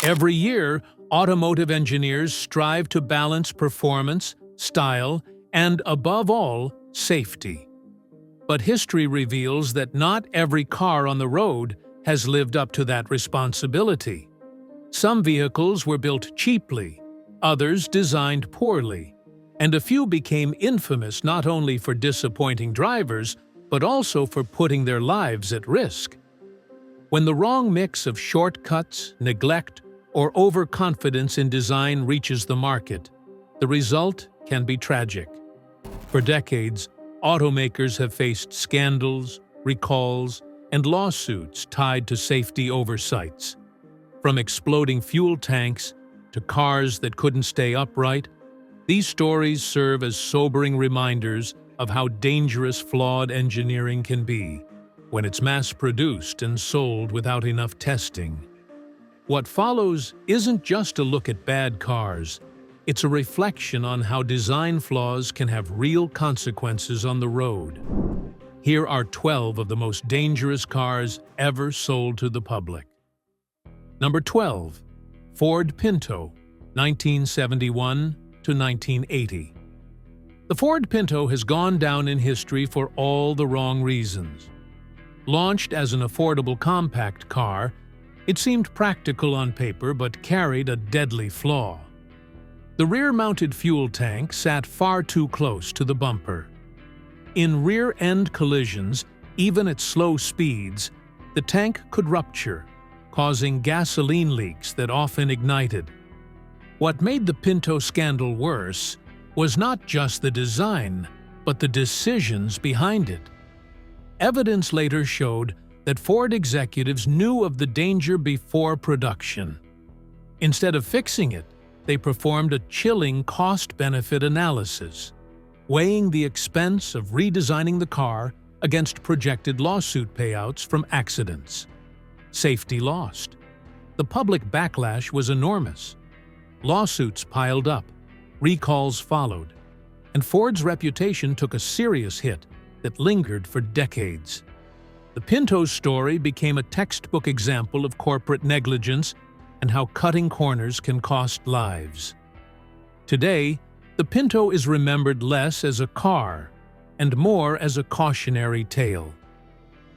Every year, automotive engineers strive to balance performance, style, and, above all, safety. But history reveals that not every car on the road has lived up to that responsibility. Some vehicles were built cheaply, others designed poorly, and a few became infamous not only for disappointing drivers, but also for putting their lives at risk. When the wrong mix of shortcuts, neglect, or overconfidence in design reaches the market, the result can be tragic. For decades, automakers have faced scandals, recalls, and lawsuits tied to safety oversights. From exploding fuel tanks to cars that couldn't stay upright, these stories serve as sobering reminders of how dangerous flawed engineering can be when it's mass-produced and sold without enough testing. What follows isn't just a look at bad cars, it's a reflection on how design flaws can have real consequences on the road. Here are 12 of the most dangerous cars ever sold to the public. Number 12. Ford Pinto, 1971 to 1980. The Ford Pinto has gone down in history for all the wrong reasons. Launched as an affordable compact car, it seemed practical on paper but carried a deadly flaw. The rear-mounted fuel tank sat far too close to the bumper. In rear-end collisions, even at slow speeds, the tank could rupture, causing gasoline leaks that often ignited. What made the Pinto scandal worse was not just the design, but the decisions behind it. Evidence later showed that Ford executives knew of the danger before production. Instead of fixing it, they performed a chilling cost-benefit analysis, weighing the expense of redesigning the car against projected lawsuit payouts from accidents. Safety lost. The public backlash was enormous. Lawsuits piled up, recalls followed, and Ford's reputation took a serious hit that lingered for decades. The Pinto story became a textbook example of corporate negligence and how cutting corners can cost lives. Today, the Pinto is remembered less as a car and more as a cautionary tale.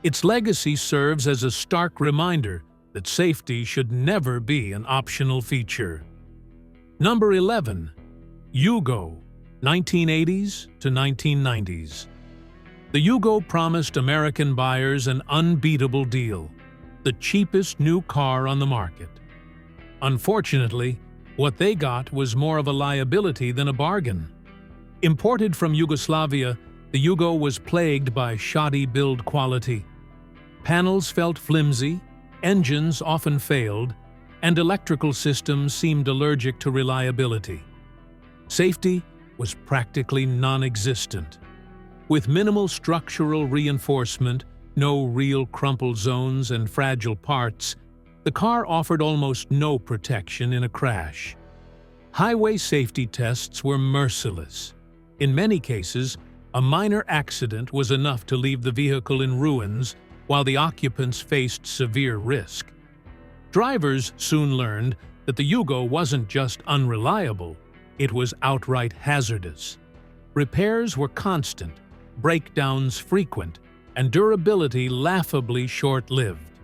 Its legacy serves as a stark reminder that safety should never be an optional feature. Number 11. Yugo, 1980s to 1990s. The Yugo promised American buyers an unbeatable deal, the cheapest new car on the market. Unfortunately, what they got was more of a liability than a bargain. Imported from Yugoslavia, the Yugo was plagued by shoddy build quality. Panels felt flimsy, engines often failed, and electrical systems seemed allergic to reliability. Safety was practically non-existent. With minimal structural reinforcement, no real crumple zones, and fragile parts, the car offered almost no protection in a crash. Highway safety tests were merciless. In many cases, a minor accident was enough to leave the vehicle in ruins while the occupants faced severe risk. Drivers soon learned that the Yugo wasn't just unreliable, it was outright hazardous. Repairs were constant, breakdowns frequent, and durability laughably short-lived.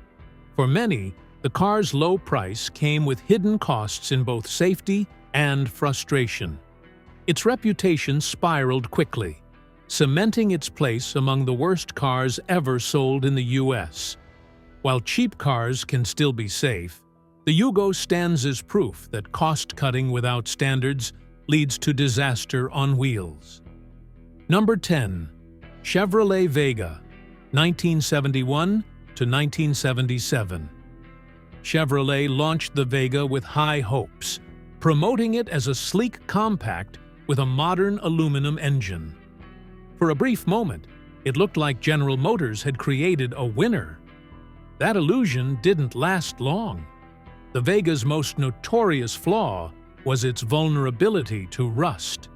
For many, the car's low price came with hidden costs in both safety and frustration. Its reputation spiraled quickly, cementing its place among the worst cars ever sold in the U.S. While cheap cars can still be safe, the Yugo stands as proof that cost-cutting without standards leads to disaster on wheels. Number 10. Chevrolet Vega, 1971 to 1977. Chevrolet launched the Vega with high hopes, promoting it as a sleek compact with a modern aluminum engine. For a brief moment, it looked like General Motors had created a winner. That illusion didn't last long. The Vega's most notorious flaw was its vulnerability to rust.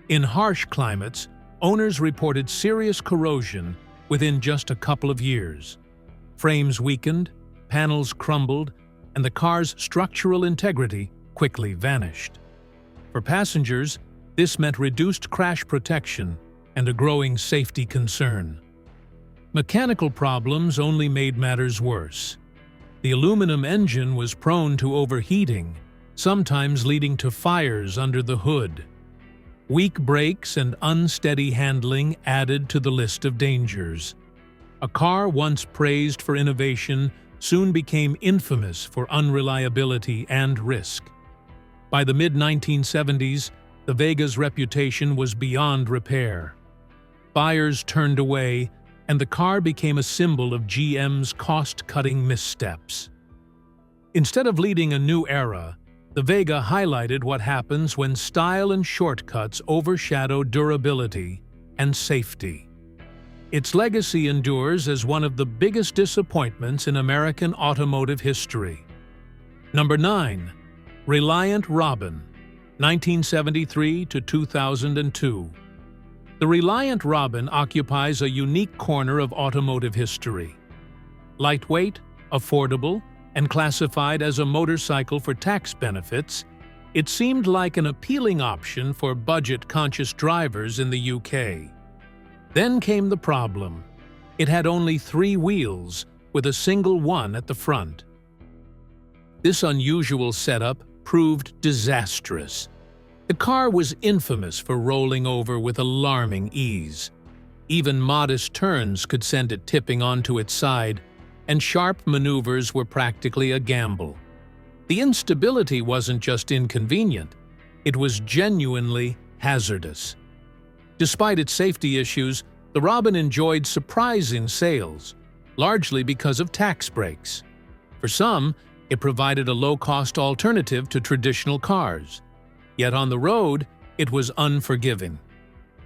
In harsh climates, owners reported serious corrosion within just a couple of years. Frames weakened, panels crumbled, and the car's structural integrity quickly vanished. For passengers, this meant reduced crash protection and a growing safety concern. Mechanical problems only made matters worse. The aluminum engine was prone to overheating, sometimes leading to fires under the hood. Weak brakes and unsteady handling added to the list of dangers. A car once praised for innovation soon became infamous for unreliability and risk. By the mid-1970s, the Vega's reputation was beyond repair. Buyers turned away, and the car became a symbol of GM's cost-cutting missteps. Instead of leading a new era, the Vega highlighted what happens when style and shortcuts overshadow durability and safety. Its legacy endures as one of the biggest disappointments in American automotive history. Number 9. Reliant Robin, 1973 to 2002. The Reliant Robin occupies a unique corner of automotive history. Lightweight, affordable, and classified as a motorcycle for tax benefits, it seemed like an appealing option for budget-conscious drivers in the UK. Then came the problem. It had only 3 wheels, with a single one at the front. This unusual setup proved disastrous. The car was infamous for rolling over with alarming ease. Even modest turns could send it tipping onto its side, and sharp maneuvers were practically a gamble. The instability wasn't just inconvenient, it was genuinely hazardous. Despite its safety issues, the Robin enjoyed surprising sales, largely because of tax breaks. For some, it provided a low-cost alternative to traditional cars. Yet on the road, it was unforgiving.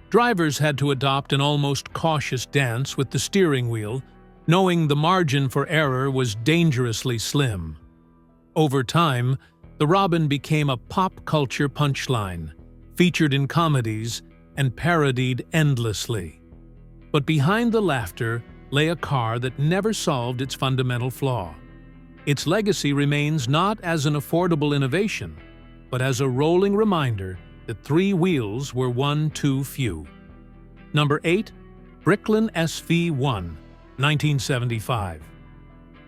Drivers had to adopt an almost cautious dance with the steering wheel, knowing the margin for error was dangerously slim. Over time, the Robin became a pop culture punchline, featured in comedies and parodied endlessly. But behind the laughter lay a car that never solved its fundamental flaw. Its legacy remains not as an affordable innovation, but as a rolling reminder that 3 wheels were one too few. Number 8. Bricklin SV1, 1975.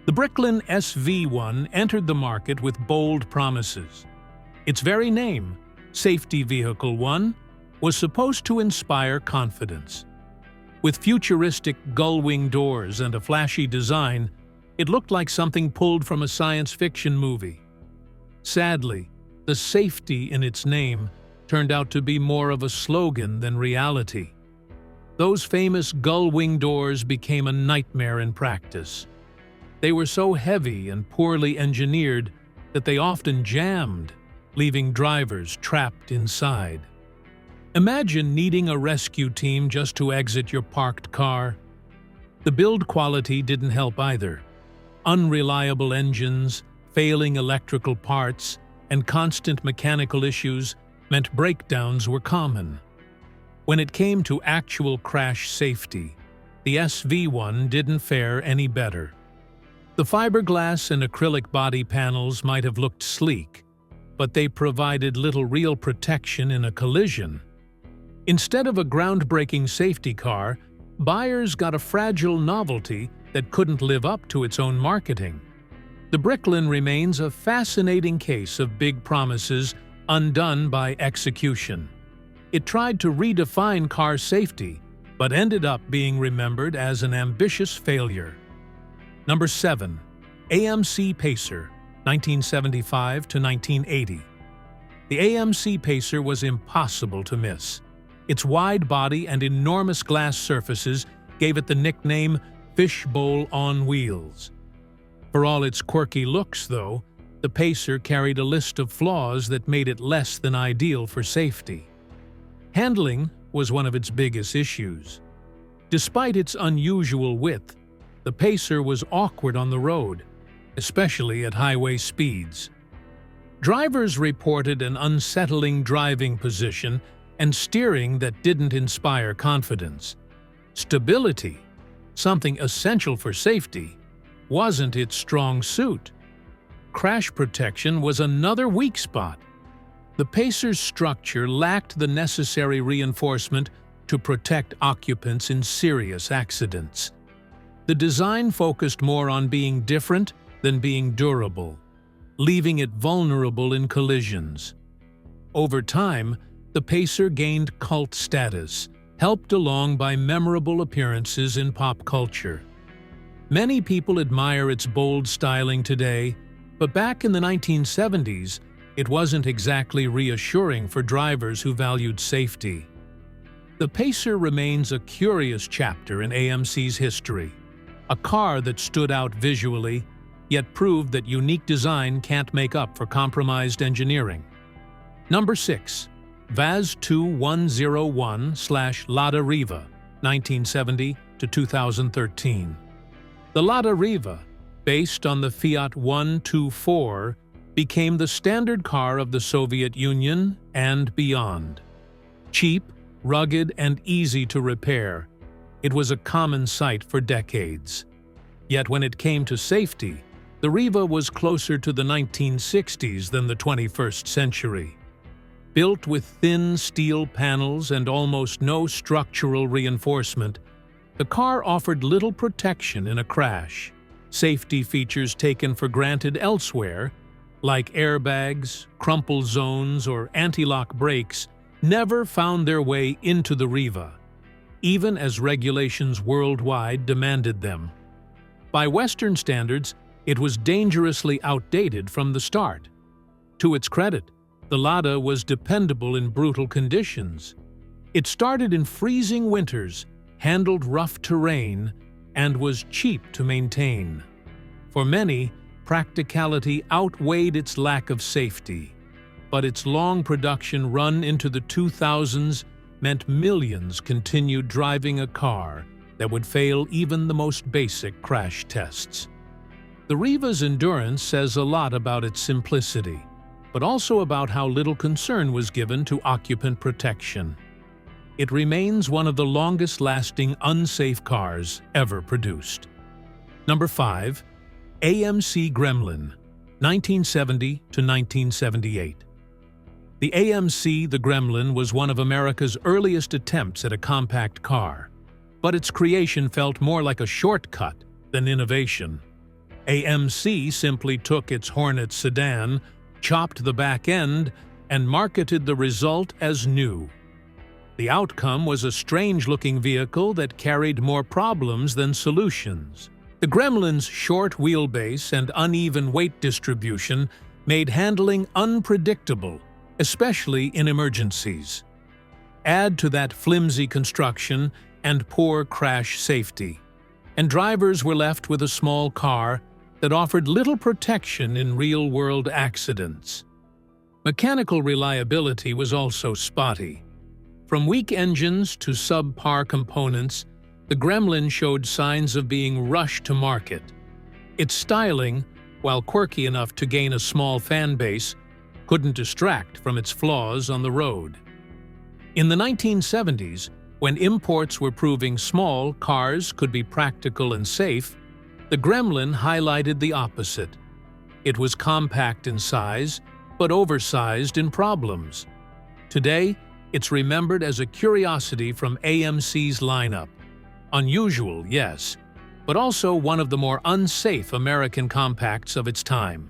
The Bricklin SV1 entered the market with bold promises. Its very name, Safety Vehicle 1, was supposed to inspire confidence. With futuristic gull-wing doors and a flashy design, it looked like something pulled from a science fiction movie. Sadly, the safety in its name turned out to be more of a slogan than reality. Those famous gull-wing doors became a nightmare in practice. They were so heavy and poorly engineered that they often jammed, leaving drivers trapped inside. Imagine needing a rescue team just to exit your parked car. The build quality didn't help either. Unreliable engines, failing electrical parts, and constant mechanical issues meant breakdowns were common. When it came to actual crash safety, the SV1 didn't fare any better. The fiberglass and acrylic body panels might have looked sleek, but they provided little real protection in a collision. Instead of a groundbreaking safety car, buyers got a fragile novelty that couldn't live up to its own marketing. The Bricklin remains a fascinating case of big promises undone by execution. It tried to redefine car safety, but ended up being remembered as an ambitious failure. Number 7. AMC Pacer, 1975 to 1980. The AMC Pacer was impossible to miss. Its wide body and enormous glass surfaces gave it the nickname Fishbowl on Wheels. For all its quirky looks, though, the Pacer carried a list of flaws that made it less than ideal for safety. Handling was one of its biggest issues. Despite its unusual width, the Pacer was awkward on the road, especially at highway speeds. Drivers reported an unsettling driving position and steering that didn't inspire confidence. Stability, something essential for safety, wasn't its strong suit. Crash protection was another weak spot. The Pacer's structure lacked the necessary reinforcement to protect occupants in serious accidents. The design focused more on being different than being durable, leaving it vulnerable in collisions. Over time, the Pacer gained cult status, helped along by memorable appearances in pop culture. Many people admire its bold styling today, but back in the 1970s, it wasn't exactly reassuring for drivers who valued safety. The Pacer remains a curious chapter in AMC's history, a car that stood out visually, yet proved that unique design can't make up for compromised engineering. Number 6. VAZ2101/Lada Riva, 1970 to 2013. The Lada Riva, based on the Fiat 124, became the standard car of the Soviet Union and beyond. Cheap, rugged, and easy to repair, it was a common sight for decades. Yet when it came to safety, the Riva was closer to the 1960s than the 21st century. Built with thin steel panels and almost no structural reinforcement, the car offered little protection in a crash. Safety features taken for granted elsewhere, like airbags, crumple zones, or anti-lock brakes, never found their way into the Riva, even as regulations worldwide demanded them. By Western standards, it was dangerously outdated from the start. To its credit, the Lada was dependable in brutal conditions. It started in freezing winters, handled rough terrain, and was cheap to maintain. For many, practicality outweighed its lack of safety, but its long production run into the 2000s meant millions continued driving a car that would fail even the most basic crash tests. The Riva's endurance says a lot about its simplicity, but also about how little concern was given to occupant protection. It remains one of the longest-lasting unsafe cars ever produced. Number 5. AMC Gremlin, 1970 to 1978. The AMC Gremlin was one of America's earliest attempts at a compact car, but its creation felt more like a shortcut than innovation. AMC simply took its Hornet sedan, chopped the back end, and marketed the result as new. The outcome was a strange-looking vehicle that carried more problems than solutions. The Gremlin's short wheelbase and uneven weight distribution made handling unpredictable, especially in emergencies. Add to that flimsy construction and poor crash safety, and drivers were left with a small car that offered little protection in real-world accidents. Mechanical reliability was also spotty. From weak engines to subpar components, the Gremlin showed signs of being rushed to market. Its styling, while quirky enough to gain a small fan base, couldn't distract from its flaws on the road. In the 1970s, when imports were proving small cars could be practical and safe, the Gremlin highlighted the opposite. It was compact in size, but oversized in problems. Today, it's remembered as a curiosity from AMC's lineup. Unusual, yes, but also one of the more unsafe American compacts of its time.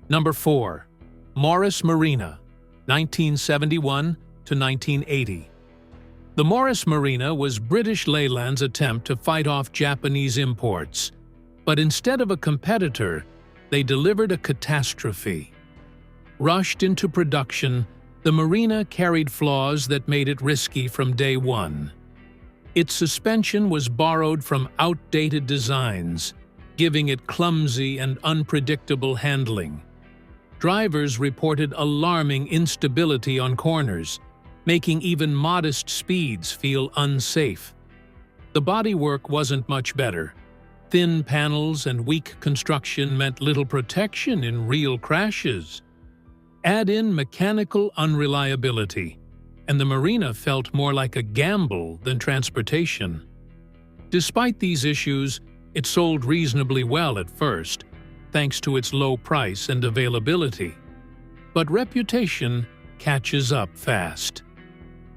Number 4. Morris Marina, 1971 to 1980. The Morris Marina was British Leyland's attempt to fight off Japanese imports, but instead of a competitor, they delivered a catastrophe. Rushed into production, the Marina carried flaws that made it risky from day one. Its suspension was borrowed from outdated designs, giving it clumsy and unpredictable handling. Drivers reported alarming instability on corners, making even modest speeds feel unsafe. The bodywork wasn't much better. Thin panels and weak construction meant little protection in real crashes. Add in mechanical unreliability, and the Marina felt more like a gamble than transportation. Despite these issues, it sold reasonably well at first, thanks to its low price and availability. But reputation catches up fast.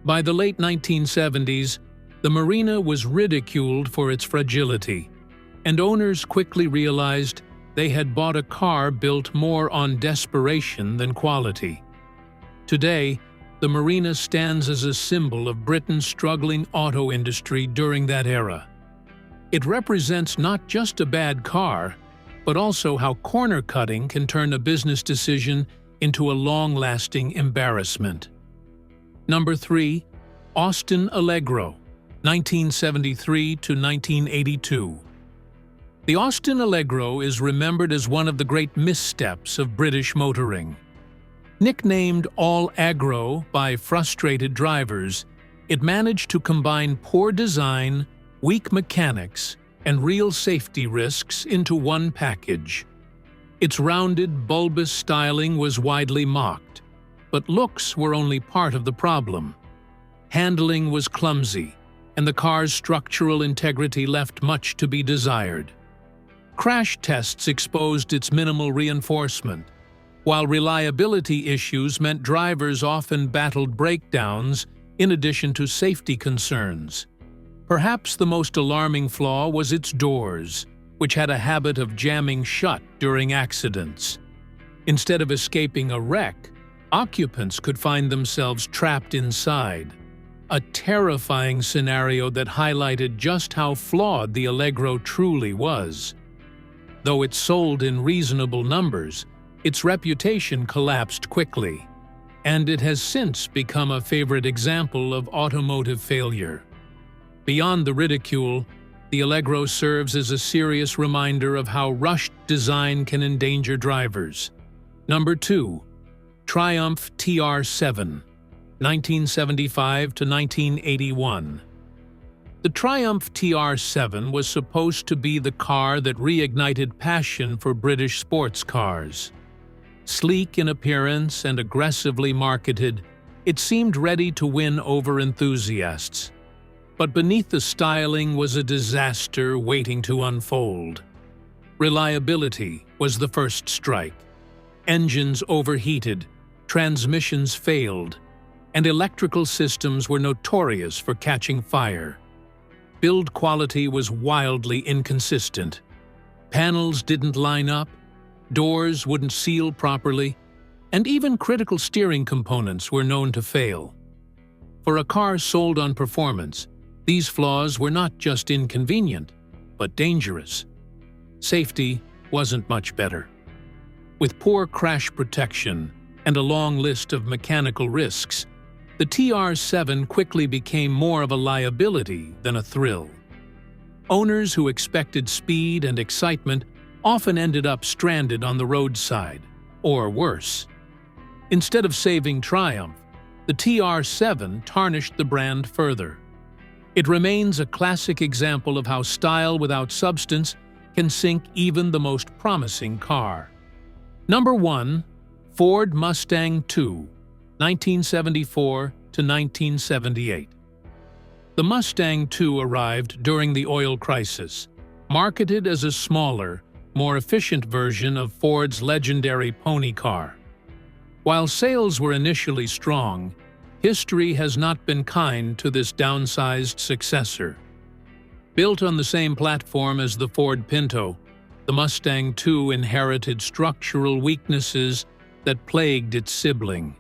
By the late 1970s, the Marina was ridiculed for its fragility, and owners quickly realized they had bought a car built more on desperation than quality. Today, the Marina stands as a symbol of Britain's struggling auto industry during that era. It represents not just a bad car, but also how corner cutting can turn a business decision into a long-lasting embarrassment. Number 3. Austin Allegro, 1973 to 1982. The Austin Allegro is remembered as one of the great missteps of British motoring. Nicknamed All Aggro by frustrated drivers, it managed to combine poor design, weak mechanics, and real safety risks into one package. Its rounded, bulbous styling was widely mocked, but looks were only part of the problem. Handling was clumsy, and the car's structural integrity left much to be desired. Crash tests exposed its minimal reinforcement, while reliability issues meant drivers often battled breakdowns in addition to safety concerns. Perhaps the most alarming flaw was its doors, which had a habit of jamming shut during accidents. Instead of escaping a wreck, occupants could find themselves trapped inside. A terrifying scenario that highlighted just how flawed the Allegro truly was. Though it sold in reasonable numbers, its reputation collapsed quickly, and it has since become a favorite example of automotive failure. Beyond the ridicule, the Allegro serves as a serious reminder of how rushed design can endanger drivers. Number 2. Triumph TR7, 1975 to 1981. The Triumph TR7 was supposed to be the car that reignited passion for British sports cars. Sleek in appearance and aggressively marketed, it seemed ready to win over enthusiasts. But beneath the styling was a disaster waiting to unfold. Reliability was the first strike. Engines overheated, transmissions failed, and electrical systems were notorious for catching fire. Build quality was wildly inconsistent. Panels didn't line up, doors wouldn't seal properly, and even critical steering components were known to fail. For a car sold on performance, these flaws were not just inconvenient, but dangerous. Safety wasn't much better. With poor crash protection and a long list of mechanical risks, the TR7 quickly became more of a liability than a thrill. Owners who expected speed and excitement often ended up stranded on the roadside, or worse. Instead of saving Triumph, the TR7 tarnished the brand further. It remains a classic example of how style without substance can sink even the most promising car. Number 1. Ford Mustang II, 1974 to 1978. The Mustang II arrived during the oil crisis, marketed as a smaller, more efficient version of Ford's legendary pony car. While sales were initially strong, history has not been kind to this downsized successor. Built on the same platform as the Ford Pinto, the Mustang II inherited structural weaknesses that plagued its sibling.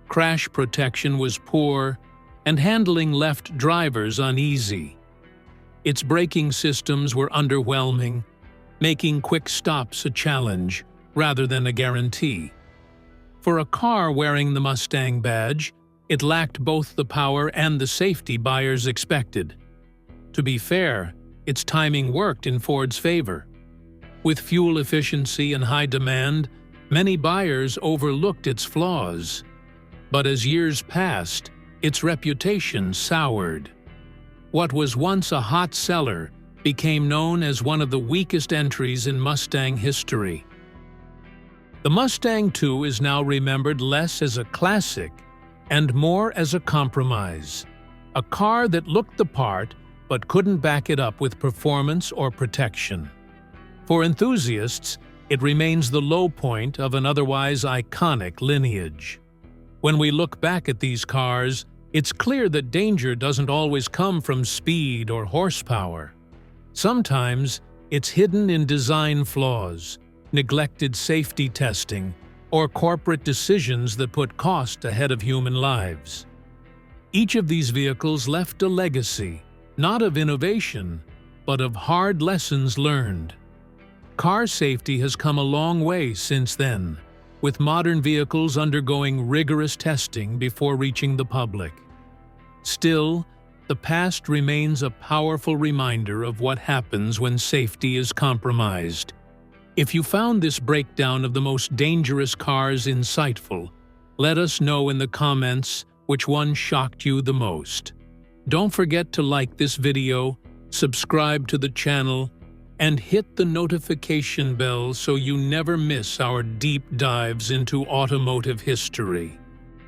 Crash protection was poor, and handling left drivers uneasy. Its braking systems were underwhelming, making quick stops a challenge rather than a guarantee. For a car wearing the Mustang badge, it lacked both the power and the safety buyers expected. To be fair, its timing worked in Ford's favor. With fuel efficiency and high demand, many buyers overlooked its flaws. But as years passed, its reputation soured. What was once a hot seller became known as one of the weakest entries in Mustang history. The Mustang II is now remembered less as a classic and more as a compromise. A car that looked the part but couldn't back it up with performance or protection. For enthusiasts, it remains the low point of an otherwise iconic lineage. When we look back at these cars, it's clear that danger doesn't always come from speed or horsepower. Sometimes it's hidden in design flaws, neglected safety testing, or corporate decisions that put cost ahead of human lives. Each of these vehicles left a legacy, not of innovation, but of hard lessons learned. Car safety has come a long way since then, with modern vehicles undergoing rigorous testing before reaching the public. Still, the past remains a powerful reminder of what happens when safety is compromised. If you found this breakdown of the most dangerous cars insightful, let us know in the comments which one shocked you the most. Don't forget to like this video, subscribe to the channel, and hit the notification bell so you never miss our deep dives into automotive history.